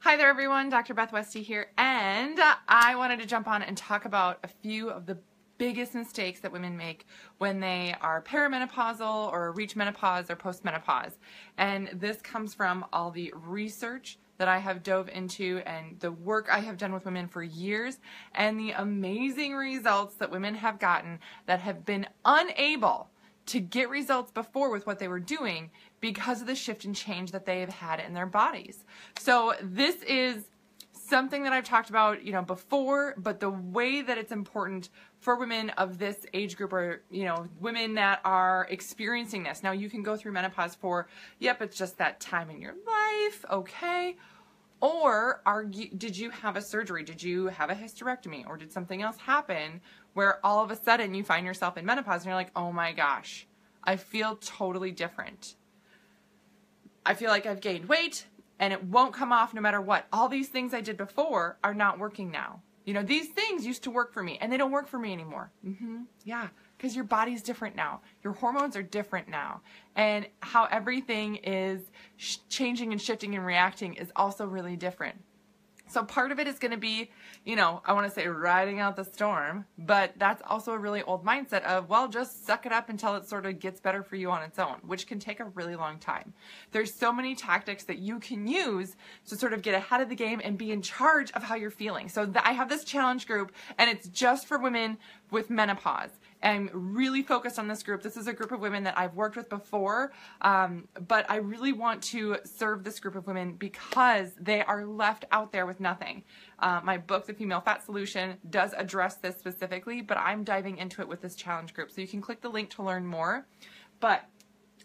Hi there everyone, Dr. Beth Westy here, and I wanted to jump on and talk about a few of the biggest mistakes that women make when they are perimenopausal or reach menopause or postmenopause. And this comes from all the research that I have dove into and the work I have done with women for years and the amazing results that women have gotten that have been unable to get results before with what they were doing because of the shift and change that they have had in their bodies. So this is something that I've talked about, before, but the way that it's important for women of this age group or, women that are experiencing this. Now you can go through menopause for, yep, it's just that time in your life, okay. Or did you have a surgery? Did you have a hysterectomy? Or did something else happen where all of a sudden you find yourself in menopause and you're like, oh my gosh, I feel totally different. I feel like I've gained weight and it won't come off no matter what. All these things I did before are not working now. These things used to work for me and they don't work for me anymore. Yeah, because your body's different now. Your hormones are different now. And how everything is changing and shifting and reacting is also really different. So part of it is going to be, I want to say riding out the storm, but that's also a really old mindset of, well, just suck it up until it sort of gets better for you on its own, which can take a really long time. There's so many tactics that you can use to sort of get ahead of the game and be in charge of how you're feeling. So I have this challenge group and it's just for women with menopause. I'm really focused on this group. This is a group of women that I've worked with before, but I really want to serve this group of women because they are left out there with nothing. My book, The Female Fat Solution, does address this specifically, but I'm diving into it with this challenge group. So you can click the link to learn more. But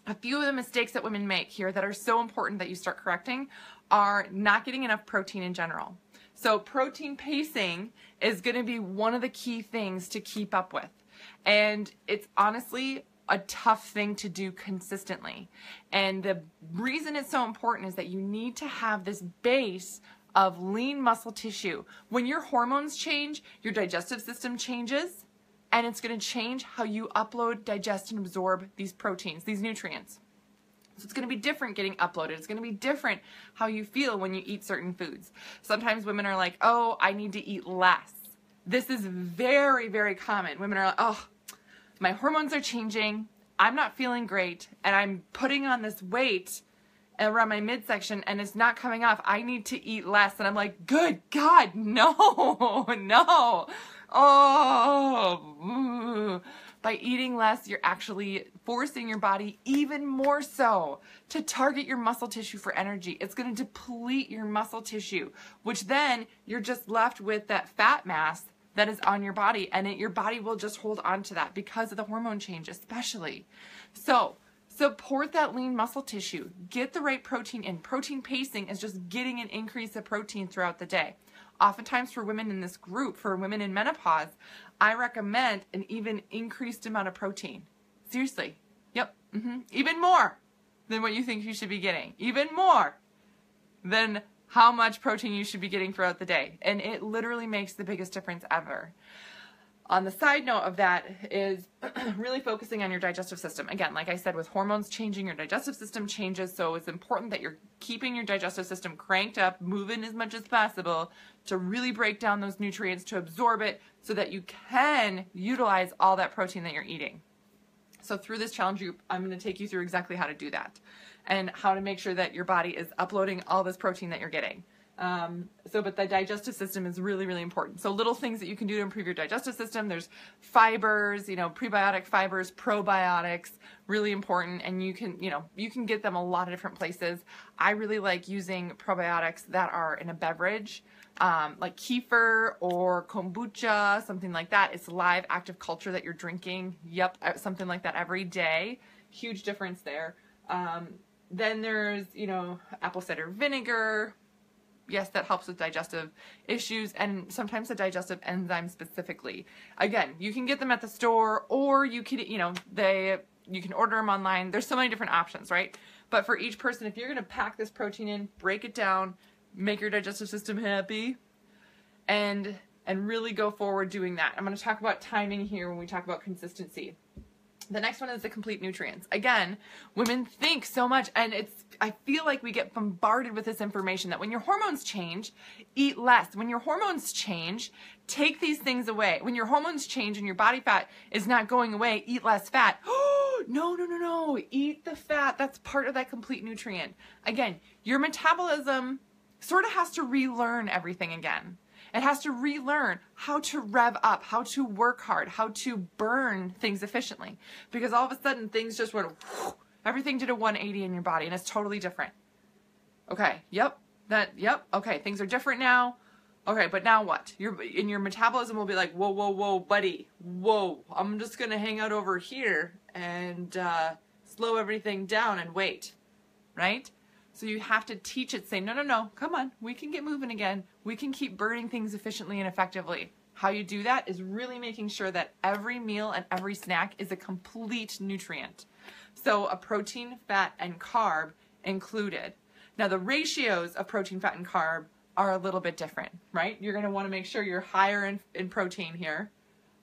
a few of the mistakes that women make here that are so important that you start correcting are not getting enough protein in general. So protein pacing is going to be one of the key things to keep up with. And it's honestly a tough thing to do consistently. And the reason it's so important is that you need to have this base of lean muscle tissue. When your hormones change, your digestive system changes, and it's going to change how you upload, digest, and absorb these proteins, these nutrients. So it's going to be different getting uploaded. It's going to be different how you feel when you eat certain foods. Sometimes women are like, oh, I need to eat less. This is very, very common. Women are like, oh, my hormones are changing. I'm not feeling great. And I'm putting on this weight around my midsection and it's not coming off. I need to eat less. And I'm like, good God, no, no. Oh, by eating less, you're actually forcing your body even more so to target your muscle tissue for energy. It's going to deplete your muscle tissue, which then you're just left with that fat mass that is on your body, and your body will just hold on to that because of the hormone change especially. So support that lean muscle tissue. Get the right protein in. Protein pacing is just getting an increase of protein throughout the day. Oftentimes for women in this group, for women in menopause, I recommend an even increased amount of protein. Seriously. Yep. Even more than what you think you should be getting. Even more than how much protein you should be getting throughout the day. And it literally makes the biggest difference ever. On the side note of that is really focusing on your digestive system. Again, like I said, with hormones changing, your digestive system changes, so it's important that you're keeping your digestive system cranked up, moving as much as possible to really break down those nutrients, to absorb it, so that you can utilize all that protein that you're eating. So through this challenge group, I'm going to take you through exactly how to do that and how to make sure that your body is uploading all this protein that you're getting. But the digestive system is really, really important. So little things that you can do to improve your digestive system. There's fibers, prebiotic fibers, probiotics, really important. And you can get them a lot of different places. I really like using probiotics that are in a beverage, like kefir or kombucha, something like that. It's live active culture that you're drinking. Yep. Something like that every day. Huge difference there. Then there's, apple cider vinegar. Yes, that helps with digestive issues and sometimes the digestive enzymes specifically. Again, you can get them at the store or you can, you can order them online. There's so many different options, right? But for each person, if you're going to pack this protein in, break it down, make your digestive system happy, and really go forward doing that. I'm going to talk about timing here when we talk about consistency. The next one is the complete nutrients. Again, women think so much, and I feel like we get bombarded with this information that when your hormones change, eat less. When your hormones change, take these things away. When your hormones change and your body fat is not going away, eat less fat. Oh, no. Eat the fat. That's part of that complete nutrient. Again, your metabolism sort of has to relearn everything again. It has to relearn how to rev up, how to work hard, how to burn things efficiently. Because all of a sudden things just went, whoosh, everything did a 180 in your body and it's totally different. Okay, okay, things are different now. Okay, but now what? Your metabolism will be like, whoa, buddy, whoa, I'm just gonna hang out over here and slow everything down and wait, right? So you have to teach it, say, no, come on, we can get moving again. We can keep burning things efficiently and effectively. How you do that is really making sure that every meal and every snack is a complete nutrient. So a protein, fat, and carb included. Now the ratios of protein, fat, and carb are a little bit different, right? You're going to want to make sure you're higher in protein here,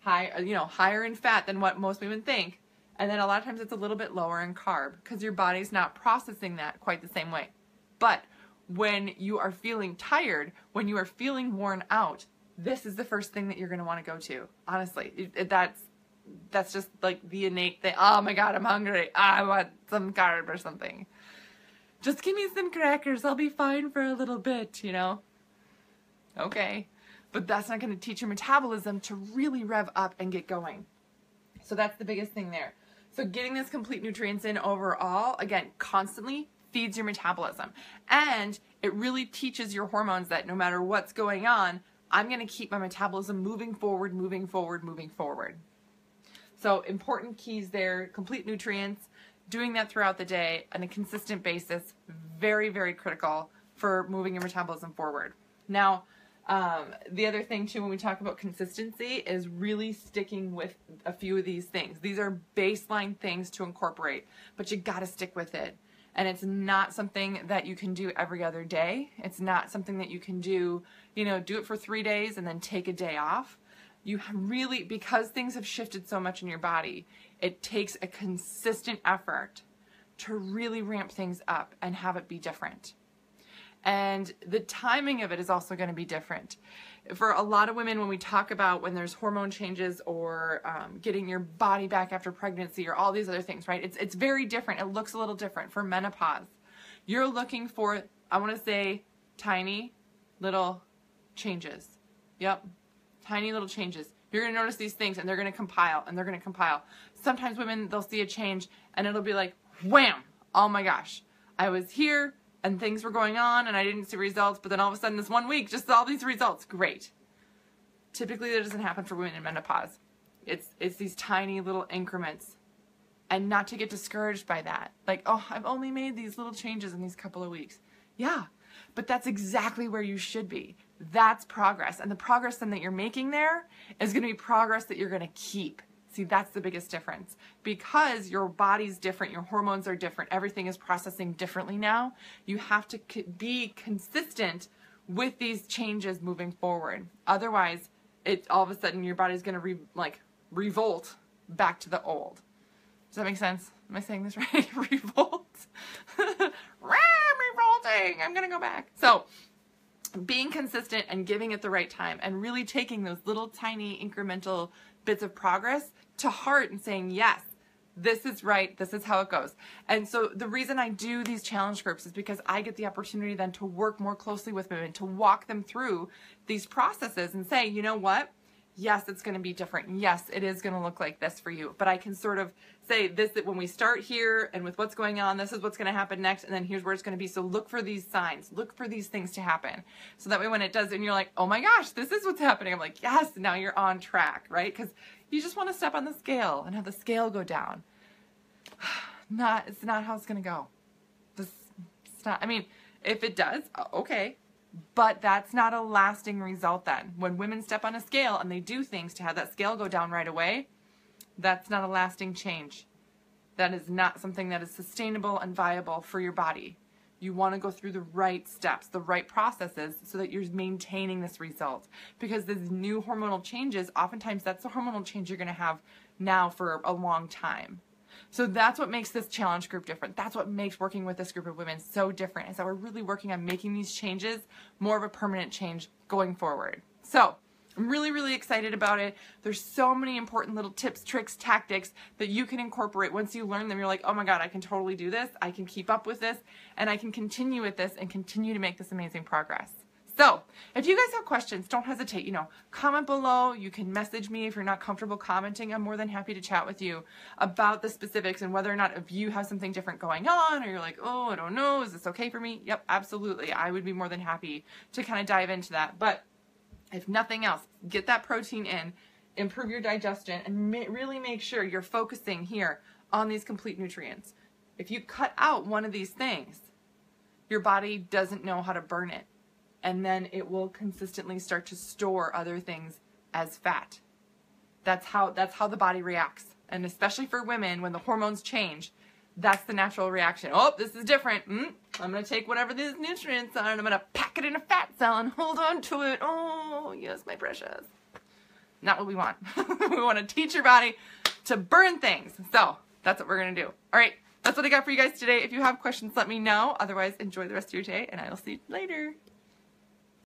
higher in fat than what most women think. And then a lot of times it's a little bit lower in carb because your body's not processing that quite the same way. But when you are feeling tired, when you are feeling worn out, this is the first thing that you're going to want to go to. Honestly, that's just like the innate thing. Oh my God, I'm hungry. I want some carb or something. Just give me some crackers. I'll be fine for a little bit, Okay. But that's not going to teach your metabolism to really rev up and get going. So that's the biggest thing there. So getting this complete nutrients in overall, again, constantly feeds your metabolism. And it really teaches your hormones that no matter what's going on, I'm going to keep my metabolism moving forward. So important keys there, complete nutrients, doing that throughout the day on a consistent basis, very, very critical for moving your metabolism forward. Now, the other thing too, when we talk about consistency, is really sticking with a few of these things. These are baseline things to incorporate, but you got to stick with it. And it's not something that you can do every other day. It's not something that you can do, do it for 3 days and then take a day off. You really, because things have shifted so much in your body, it takes a consistent effort to really ramp things up and have it be different. And the timing of it is also going to be different. For a lot of women, when we talk about when there's hormone changes or getting your body back after pregnancy or all these other things, right? It's very different. It looks a little different. For menopause, you're looking for, I want to say, tiny little changes. Yep, tiny little changes. You're going to notice these things and they're going to compile and they're going to compile. Sometimes women, they'll see a change and it'll be like, wham, oh my gosh, I was here and things were going on and I didn't see results, but then all of a sudden this 1 week, just all these results. Great. Typically that doesn't happen for women in menopause. It's these tiny little increments, and not to get discouraged by that. Like, oh, I've only made these little changes in these couple of weeks. Yeah, but that's exactly where you should be. That's progress. And the progress then that you're making there is going to be progress that you're going to keep. See, that's the biggest difference. Because your body's different, your hormones are different, everything is processing differently now, you have to be consistent with these changes moving forward. Otherwise, all of a sudden your body's going to revolt back to the old. Does that make sense? Am I saying this right? Revolt? I'm revolting. I'm going to go back. So, being consistent and giving it the right time and really taking those little tiny incremental bits of progress to heart and saying, yes, this is right, this is how it goes. And so the reason I do these challenge groups is because I get the opportunity then to work more closely with women, to walk them through these processes and say, you know what? Yes, it's going to be different. Yes, it is going to look like this for you. But I can sort of say this, that when we start here and with what's going on, this is what's going to happen next. And then here's where it's going to be. So look for these signs. Look for these things to happen. So that way when it does, and you're like, oh my gosh, this is what's happening. I'm like, yes, now you're on track, right? Because you just want to step on the scale and have the scale go down. It's not how it's going to go. It's not, I mean, if it does, okay. But that's not a lasting result then. When women step on a scale and they do things to have that scale go down right away, that's not a lasting change. That is not something that is sustainable and viable for your body. You want to go through the right steps, the right processes, so that you're maintaining this result. Because these new hormonal changes, oftentimes that's the hormonal change you're going to have now for a long time. So that's what makes this challenge group different. That's what makes working with this group of women so different, is that we're really working on making these changes more of a permanent change going forward. So I'm really, really excited about it. There's so many important little tips, tricks, tactics that you can incorporate. Once you learn them, you're like, oh my God, I can totally do this. I can keep up with this, and I can continue with this and continue to make this amazing progress. So if you guys have questions, don't hesitate, comment below. You can message me if you're not comfortable commenting. I'm more than happy to chat with you about the specifics and whether or not if you have something different going on, or you're like, oh, I don't know, is this okay for me? Yep, absolutely. I would be more than happy to kind of dive into that. But if nothing else, get that protein in, improve your digestion, and really make sure you're focusing here on these complete nutrients. If you cut out one of these things, your body doesn't know how to burn it. And then it will consistently start to store other things as fat. That's how the body reacts. And especially for women, when the hormones change, that's the natural reaction. Oh, this is different. I'm going to take whatever these nutrients are and I'm going to pack it in a fat cell and hold on to it. Oh, yes, my precious. Not what we want. We want to teach your body to burn things. So that's what we're going to do. All right, that's what I got for you guys today. If you have questions, let me know. Otherwise, enjoy the rest of your day, and I will see you later.